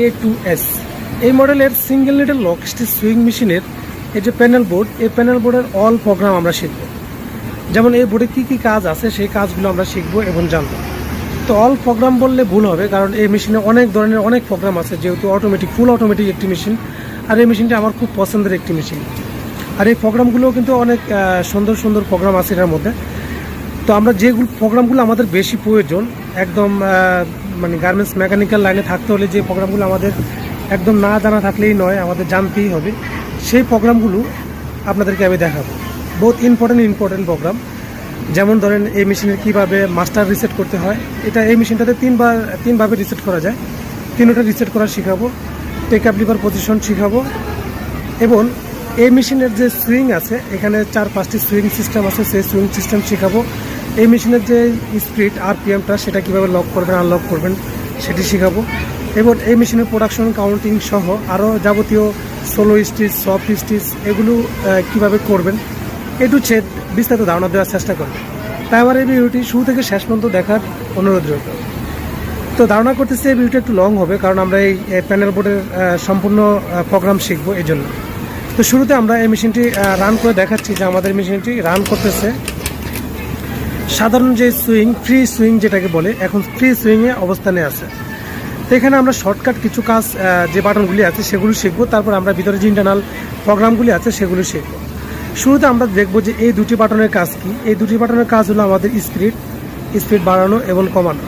A2S এই মডেলের single needle lock stitch swing মেশিনের এই যে প্যানেল বোর্ড, এই প্যানেল বোর্ডের অল প্রোগ্রাম আমরা শিখব। যেমন এই বোর্ডে কী কী কাজ আছে সেই কাজগুলো আমরা শিখবো এবং জানবো। তো অল প্রোগ্রাম বললে ভুল হবে, কারণ এই মেশিনে অনেক ধরনের অনেক প্রোগ্রাম আছে, যেহেতু অটোমেটিক ফুল অটোমেটিক একটি মেশিন। আর এই মেশিনটা আমার খুব পছন্দের একটি মেশিন। আর এই প্রোগ্রামগুলোও কিন্তু অনেক সুন্দর সুন্দর প্রোগ্রাম আছে এটার মধ্যে। তো আমরা যেগুলো প্রোগ্রামগুলো আমাদের বেশি প্রয়োজন, একদম মানে গার্মেন্টস মেকানিক্যাল লাইনে থাকতে হলে যে প্রোগ্রামগুলো আমাদের একদম না জানা থাকলেই নয়, আমাদের জানতেই হবে, সেই প্রোগ্রামগুলো আপনাদেরকে আমি দেখাবো। বহুত ইম্পর্টেন্ট প্রোগ্রাম। যেমন ধরেন এই মেশিনের কীভাবে মাস্টার রিসেট করতে হয়। এটা এই মেশিনটাতে তিনভাবে রিসেট করা যায়, তিনটা রিসেট করা শেখাবো। টেক আপ লিভার পজিশন শেখাবো। এবং এই মেশিনের যে সুইং আছে, এখানে 4-5টি সুইং সিস্টেম আছে, সেই সুইং সিস্টেম শেখাবো। এই মেশিনের যে স্পিড আরপিএমটা, সেটা কীভাবে লক করবেন আনলক করবেন সেটি শেখাবো। এবং এই মেশিনের প্রোডাকশন কাউন্টিং সহ আরও যাবতীয় সোলো স্টিচ, সফট স্টিচ এগুলো কীভাবে করবেন একটু বিস্তারিত ধারণা দেওয়ার চেষ্টা করবেন। তাই আমার এই ভিডিওটি শুরু থেকে শেষ পর্যন্ত দেখার অনুরোধ রইল। তো ধারণা করতেছি এই ভিডিওটা একটু লং হবে, কারণ আমরা এই প্যানেল বোর্ডের সম্পূর্ণ প্রোগ্রাম শিখবো এই জন্য। তো শুরুতে আমরা এই মেশিনটি রান করে দেখাচ্ছি যে আমাদের মেশিনটি রান করতেছে সাধারণ যে সুইং, ফ্রি সুইং যেটাকে বলে, এখন ফ্রি সুইংয়ে অবস্থানে আছে। তো এখানে আমরা শর্টকাট কিছু কাজ যে বাটনগুলি আছে সেগুলো শিখবো, তারপর আমরা ভিতরে যে ইন্টারনাল প্রোগ্রামগুলি আছে সেগুলো শিখবো। শুরুতে আমরা দেখবো যে এই দুটি বাটনের কাজ কি। এই দুটি বাটনের কাজ হলো আমাদের স্পিড বাড়ানো এবং কমানো।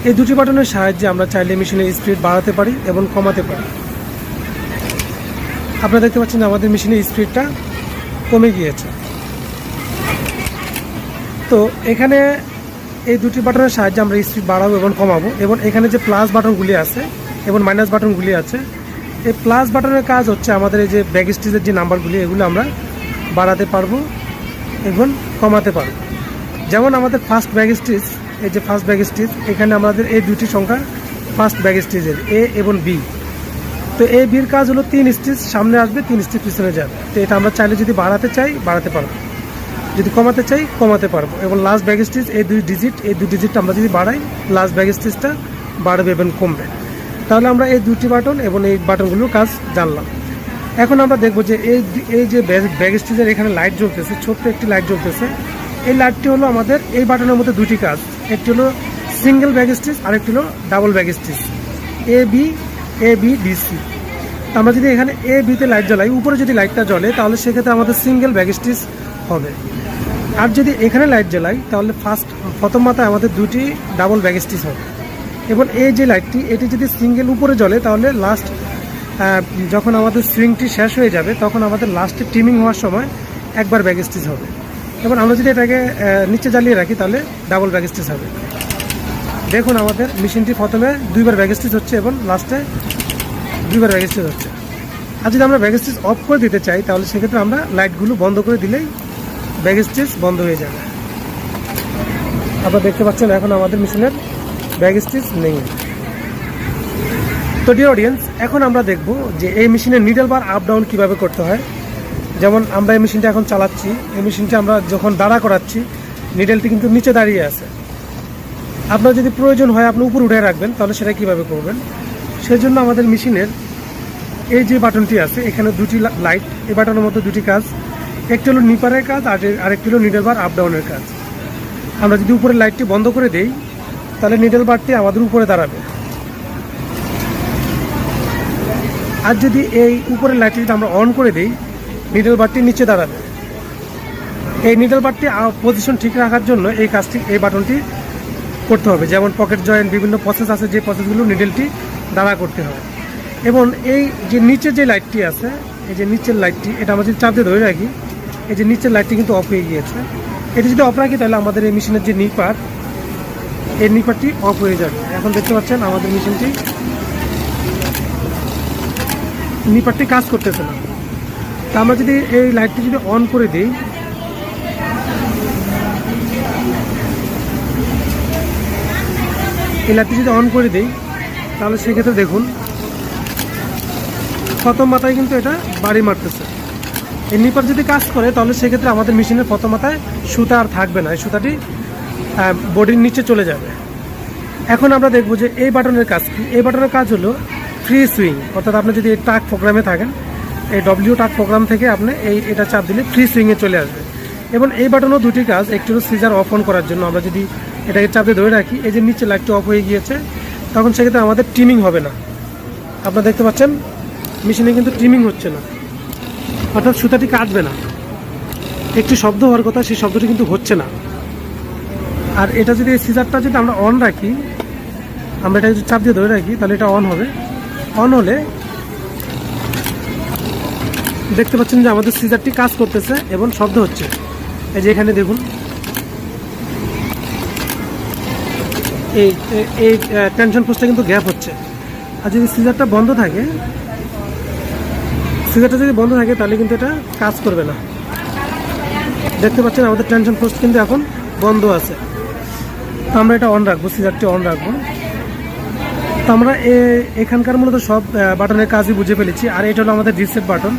এই দুটি বাটনের সাহায্যে আমরা চাইলে মেশিনের স্পিড বাড়াতে পারি এবং কমাতে পারি। আপনারা দেখতে পাচ্ছেন যে আমাদের মেশিনের স্পিডটা কমে গিয়েছে। তো এখানে এই দুটি বাটনের সাহায্যে আমরা স্পিড বাড়াবো এবং কমাবো। এবং এখানে যে প্লাস বাটনগুলি আছে এবং মাইনাস বাটনগুলি আছে, এই প্লাস বাটনের কাজ হচ্ছে আমাদের এই যে ব্যাক স্টিচের যে নাম্বারগুলি, এগুলো আমরা বাড়াতে পারবো এবং কমাতে পারবো। যেমন আমাদের ফার্স্ট ব্যাক স্টিচ, এই যে ফার্স্ট ব্যাক স্টিচ, এখানে আমাদের এই দুটি সংখ্যা ফার্স্ট ব্যাক স্টিচের এ এবং বি। তো এ বির কাজ হলো 3 স্টিচ সামনে আসবে, 3 স্টিচ পিছনে যাবে। তো এটা আমরা চাইলে যদি বাড়াতে চাই বাড়াতে পারবো, যদি কমাতে চাই কমাতে পারবো। এবং লাস্ট ব্যাক স্টিচ এই দুই ডিজিট আমরা যদি বাড়াই, লাস্ট ব্যাক স্টিচটা বাড়বে এবং কমবে। তাহলে আমরা এই দুটি বাটন এবং এই বাটনগুলোর কাজ জানলাম। এখন আমরা দেখবো যে এই যে ব্যাক স্টিচের এখানে লাইট জ্বলতেছে, ছোট্ট একটি লাইট জ্বলতেছে। এই লাইটটি হলো আমাদের এই বাটনের মধ্যে দুটি কাজ, একটি হলো সিঙ্গেল ব্যাক স্টিচ আর একটি হলো double back stitch, A B DC. আমরা যদি এখানে এ বিতে লাইট জ্বালাই, উপরে যদি লাইটটা জ্বলে তাহলে সেক্ষেত্রে আমাদের সিঙ্গেল ব্যাক স্টিচ হবে। আর যদি এখানে লাইট জ্বালাই তাহলে প্রথম মাথায় আমাদের দুটি ডাবল ব্যাক স্টিচ হবে। এবং এই যে লাইটটি, এটি যদি সিঙ্গেল উপরে জ্বলে তাহলে লাস্ট যখন আমাদের সুইংটি শেষ হয়ে যাবে তখন আমাদের লাস্টে টিমিং হওয়ার সময় একবার ব্যাক স্টিচ হবে। এবং আমরা যদি এটাকে নিচে জ্বালিয়ে রাখি তাহলে ডাবল ব্যাক স্টিচ হবে। দেখুন আমাদের মেশিনটি প্রথমে 2বার ব্যাক স্টিচ হচ্ছে এবং লাস্টে 2বার ব্যাক স্টিচ হচ্ছে। আর যদি আমরা ব্যাক স্টিচ অফ করে দিতে চাই তাহলে সেক্ষেত্রে আমরা লাইটগুলো বন্ধ করে দিলেই ব্যাক স্টিচ বন্ধ হয়ে যাবে। আপনারা দেখতে পাচ্ছেন এখন আমাদের মেশিনের ব্যাক স্টিচ নেই। তো ডিয়ার অডিয়েন্স, এখন আমরা দেখব যে এই মেশিনের নিডল বার আপ ডাউন কীভাবে করতে হয়। যেমন আমরা এই মেশিনটা এখন চালাচ্ছি, এই মেশিনটা আমরা যখন দাঁড়া করাচ্ছি নিডলটি কিন্তু নিচে দাঁড়িয়ে আছে। আপনার যদি প্রয়োজন হয় আপনি উপর উঠে রাখবেন, তাহলে সেটা কীভাবে করবেন? সেই জন্য আমাদের মেশিনের এই যে বাটনটি আছে, এখানে দুটি লাইট, এই বাটনের মধ্যে দুটি কাজ, একটি হলো নিপারের কাজ আর আরেকটি হলো নিডল বার আপ ডাউনের কাজ। আমরা যদি উপরের লাইটটি বন্ধ করে দেই তাহলে নিডল বারটি আমাদের উপরে দাঁড়াবে। আর যদি এই উপরের লাইটটি যদি আমরা অন করে দিই, নিডল বারটি নিচে দাঁড়াবে। এই নিডল বারটি পজিশন ঠিক রাখার জন্য এই কাজটি, এই বাটনটি করতে হবে। যেমন পকেট জয়েন্ট, বিভিন্ন প্রসেস আছে, যে প্রসেসগুলো নিডলটি দাঁড়া করতে হবে। এবং এই যে নিচে যে লাইটটি আছে, এই যে নিচের লাইটটি, এটা আমরা যদি চাপ দিয়ে ধরে রাখি, এই যে নিচের লাইটটি কিন্তু অফ হয়ে গিয়েছে। এটি যদি অফ রাখি তাহলে আমাদের এই মেশিনের যে নিপার, এই নিপারটি অফ হয়ে যাবে। এখন দেখতে পাচ্ছেন আমাদের মেশিনটি নিপারটি কাজ করতেছে না। তা আমরা যদি এই লাইটটি যদি অন করে দিই, এই লাইটটি যদি অন করে দিই তাহলে সেক্ষেত্রে দেখুন প্রথম মাথায় কিন্তু এটা বাড়ি মারতেছে। এই নিপার যদি কাজ করে তাহলে সেক্ষেত্রে আমাদের মেশিনের প্রথম মাথায় সুতা আর থাকবে না, এই সুতাটি বডির নিচে চলে যাবে। এখন আমরা দেখব যে এই বাটনের কাজ কি। এই বাটনের কাজ হলো ফ্রি সুইং, অর্থাৎ আপনি যদি এই টাক প্রোগ্রামে থাকেন, এই টাক প্রোগ্রাম থেকে আপনি এটা চাপ দিলে ফ্রি সুইংয়ে চলে আসবে। এবং এই বাটনও দুটি কাজ, একটি হলো সিজার অফ অন করার জন্য। আমরা যদি এটাকে চাপ দিয়ে ধরে রাখি, এই যে নিচে লাইটটা অফ হয়ে গিয়েছে, তখন সেক্ষেত্রে আমাদের ট্রিমিং হবে না। আপনারা দেখতে পাচ্ছেন মেশিনে কিন্তু ট্রিমিং হচ্ছে না, অর্থাৎ সুতাটি কাটবে না। একটু শব্দ হওয়ার কথা, সেই শব্দটি কিন্তু হচ্ছে না। আর এটা যদি এই সিজারটা যদি আমরা অন রাখি, আমরা এটা যদি চাপ দিয়ে ধরে রাখি, তাহলে এটা অন হবে। অন হলে দেখতে পাচ্ছেন যে আমাদের সিজারটি কাজ করতেছে এবং শব্দ হচ্ছে। এই যে এখানে দেখুন, এই টেনশন পোস্টটা কিন্তু গ্যাপ হচ্ছে। আর যদি সিজারটা বন্ধ থাকে, তাহলে কিন্তু এটা কাজ করবে না। দেখতে পাচ্ছেন আমাদের টেনশন পোস্ট কিন্তু এখন বন্ধ আছে। তো আমরা এটা অন রাখবো, সিজারটি অন রাখবো। তো আমরা এখানকার মূলত সব বাটনের কাজই বুঝে ফেলেছি। আর এটা হলো আমাদের রিসেট বাটন।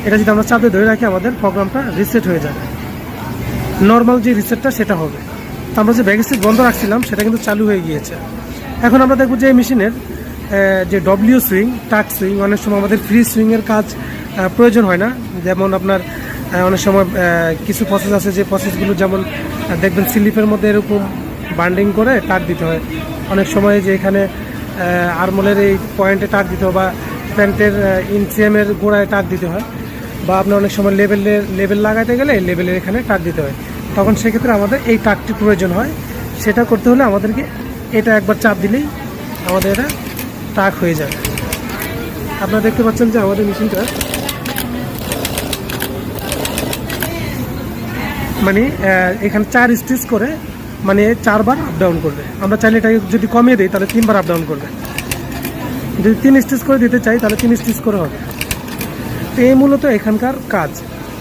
এটা যদি আমরা চাপে ধরে রাখি, আমাদের প্রোগ্রামটা রিসেট হয়ে যাবে। নর্মাল যে রিসেটটা সেটা হবে। তো আমরা যে ব্যাক স্টিচ বন্ধ রাখছিলাম, সেটা কিন্তু চালু হয়ে গিয়েছে। এখন আমরা দেখব যে এই মেশিনের যে ডব্লিউ সুইং, টাক সুইং, অনেক সময় আমাদের ফ্রি সুইংয়ের কাজ প্রয়োজন হয় না। যেমন আপনার অনেক সময় কিছু প্রসেস আছে, যে প্রসেসগুলো যেমন দেখবেন স্লিপের মধ্যে এরকম বান্ডিং করে টাক দিতে হয়। অনেক সময় যে এখানে আর্মোলের এই পয়েন্টে টাক দিতে হয়, বা প্যান্টের ইনসিএমের গোড়ায় টাক দিতে হয়, বা আপনার অনেক সময় লেবেল লাগাইতে গেলে লেবেলের এখানে টাক দিতে হয়। তখন সেক্ষেত্রে আমাদের এই টাকটি প্রয়োজন হয়। সেটা করতে হলে আমাদেরকে এটা একবার চাপ দিলেই আমাদের এটা টাক হয়ে যায়। আপনারা দেখতে পাচ্ছেন যে আমাদের মেশিনটা মানে এখানে 4 স্টিচ করে, মানে 4 বার আপ ডাউন করবে। আমরা চাইলে এটাকে যদি কমিয়ে দিই, তাহলে 3 বার আপ ডাউন করবে। যদি 3 স্টিচ করে দিতে চাই, তাহলে 3 স্টিচ করে হবে। এই মূলত এখানকার কাজ।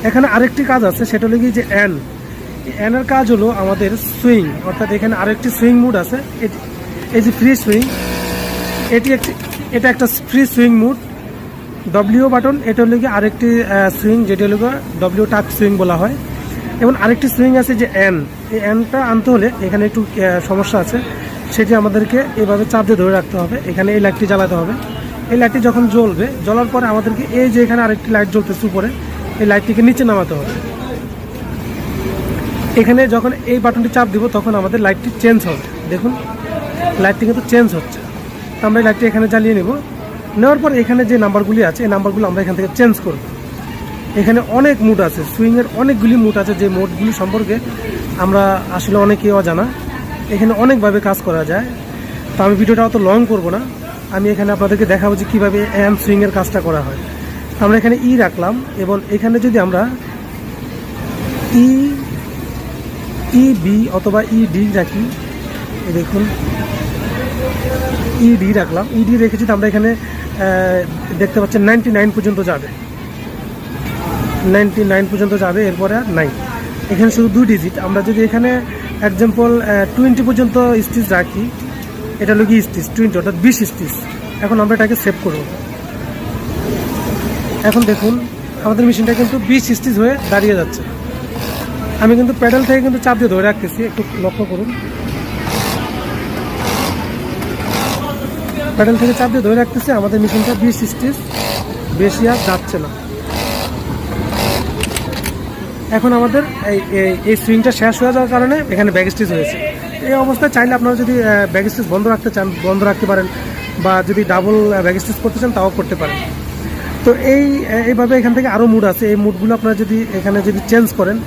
এখানে আরেকটি কাজ আছে, সেটা হলো কি যে এনের কাজ হলো আমাদের সুইং, অর্থাৎ এখানে আরেকটি সুইং মুড আছে। এই যে ফ্রি সুইং, এটা একটা free swing mood. W button, এটা হলো কি আরেকটি সুইং, যেটা হলো ডব্লিউ টাক সুইং বলা হয়। এবং আরেকটি সুইং আছে যে এই এনটা আনতে হলে এখানে একটু সমস্যা আছে। সেটি আমাদেরকে এভাবে চাপ দিয়ে ধরে রাখতে হবে। এখানে এই লাইটটি জ্বালাতে হবে। এই লাইটটি যখন জ্বলবে, জ্বলার পরে আমাদেরকে এই যে এখানে আরেকটি লাইট জ্বলতেছে উপরে, এই লাইটটিকে নিচে নামাতে হবে। এখানে যখন এই বাটনটি চাপ দিব, তখন আমাদের লাইটটি চেঞ্জ হবে। দেখুন লাইটটি কিন্তু চেঞ্জ হচ্ছে। তো আমরা এই লাইটটি এখানে জ্বালিয়ে নেব। নেওয়ার পর এখানে যে নাম্বারগুলি আছে, এই নাম্বারগুলো আমরা এখান থেকে চেঞ্জ করব। এখানে অনেক মুড আছে, সুইংয়ের অনেকগুলি মুড আছে, যে মুডগুলি সম্পর্কে আমরা আসলে অনেকেই অজানা। এখানে অনেকভাবে কাজ করা যায়। তো আমি ভিডিওটা অত লং করব না, আমি এখানে আপনাদেরকে দেখাবো যে কীভাবে সুইংয়ের কাজটা করা হয়। আমরা এখানে রাখলাম, এবং এখানে যদি আমরা বি অথবা ডি রাখি, দেখুন ডি রাখলাম। ডি রেখেছি, তো আমরা এখানে দেখতে পাচ্ছেন 99 পর্যন্ত যাবে, 99 পর্যন্ত যাবে, এরপরে আর নাই। এখানে শুধু 2 ডিজিট। আমরা যদি এখানে এক্সাম্পল 20 পর্যন্ত স্টিচ রাখি, এটা হলো কি স্টিচ 20, অর্থাৎ 20 স্টিচ। এখন আমরা এটাকে সেভ করব। এখন দেখুন আমাদের মেশিনটা কিন্তু 20 স্টিচ হয়ে দাঁড়িয়ে যাচ্ছে। আমি কিন্তু প্যাডেল থেকে কিন্তু চাপ দিয়ে ধরে রাখতেছি, একটু লক্ষ্য করুন। প্যাডেল থেকে চাপ দিয়ে ধরে রাখতেছি, আমাদের মেশিনটা 20 স্টিচ, বেশি আর যাচ্ছে না। এখন আমাদের এই সুইংটা শেষ হয়ে যাওয়ার কারণে এখানে ব্যাক স্টিচ হয়েছে। এই অবস্থায় চাইলে আপনারা যদি ব্যাক স্টিচ বন্ধ রাখতে চান, বন্ধ রাখতে পারেন, বা যদি ডাবল ব্যাক স্টিচ করতে চান, তাও করতে পারেন। তো এইভাবে এখান থেকে আরও মুড আছে। এই মুডগুলো আপনারা যদি এখানে যদি চেঞ্জ করেন,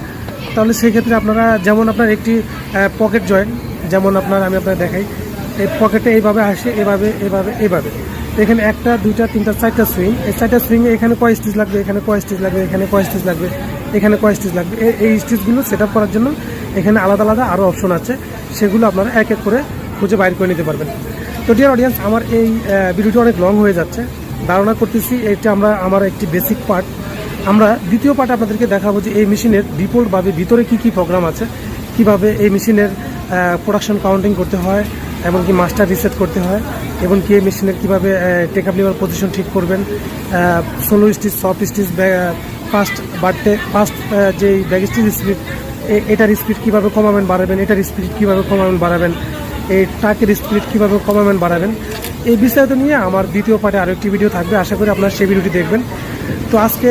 তাহলে সেই ক্ষেত্রে আপনারা, যেমন আপনার একটি পকেট জয়েন্ট, যেমন আমি আপনাকে দেখাই, এই পকেটে এইভাবে আসে, এইভাবে। এখানে 1, 2, 3, 4টা সুইং। এই 4টা সুইংয়ে এখানে কয় স্টিচ লাগবে, এখানে কয় স্টিচ লাগবে, এখানে কয় স্টিচ লাগবে, এখানে কয় স্টিচ লাগবে। এই স্টিচগুলো সেট আপ করার জন্য এখানে আলাদা আলাদা আরও অপশন আছে, সেগুলো আপনারা এক এক করে খুঁজে বাইর করে নিতে পারবেন। তো ডিয়ার অডিয়েন্স, আমার এই ভিডিওটি অনেক লং হয়ে যাচ্ছে। ধারণা করতেছি এটা আমার একটি বেসিক পার্ট। আমরা দ্বিতীয় পার্টে আপনাদেরকে দেখাবো যে এই মেশিনের ডিফল্টভাবে ভিতরে কী প্রোগ্রাম আছে, কিভাবে এই মেশিনের প্রোডাকশন কাউন্টিং করতে হয়, এমনকি মাস্টার রিসেট করতে হয়, এবং কি এই মেশিনের কীভাবে টেক আপ লিভার পজিশন ঠিক করবেন, solo stitch, soft stitch, fast যে ব্যাক স্টিচ স্পিড, এটার স্পিড কীভাবে কমাবেন বাড়াবেন, এটার স্পিড কীভাবে কমাবেন বাড়াবেন, এই ট্রাকের স্পিড কীভাবে কমাবেন বাড়াবেন, এই বিস্তারিত নিয়ে আমার দ্বিতীয় পার্টে আরও একটি ভিডিও থাকবে। আশা করি আপনারা সেই ভিডিওটি দেখবেন। তো আজকে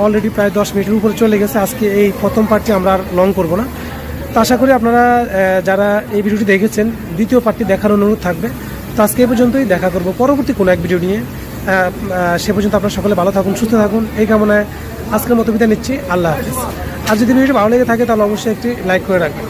অলরেডি প্রায় 10 মিনিটের উপরে চলে গেছে। আজকে এই প্রথম পার্টটি আমরা আর লং করব না। তো আশা করি আপনারা যারা এই ভিডিওটি দেখেছেন দ্বিতীয় পার্টটি দেখার অনুরোধ থাকবে। তো আজকে এই পর্যন্তই, দেখা করব পরবর্তী কোনো এক ভিডিও নিয়ে। সে পর্যন্ত আপনারা সকলে ভালো থাকুন, সুস্থ থাকুন, এই কামনায় আজকের মতো বিদায় নিচ্ছি। আল্লাহ হাফিজ। আর যদি ভিডিওটি ভালো লেগে থাকে তাহলে অবশ্যই একটি লাইক করে রাখবেন।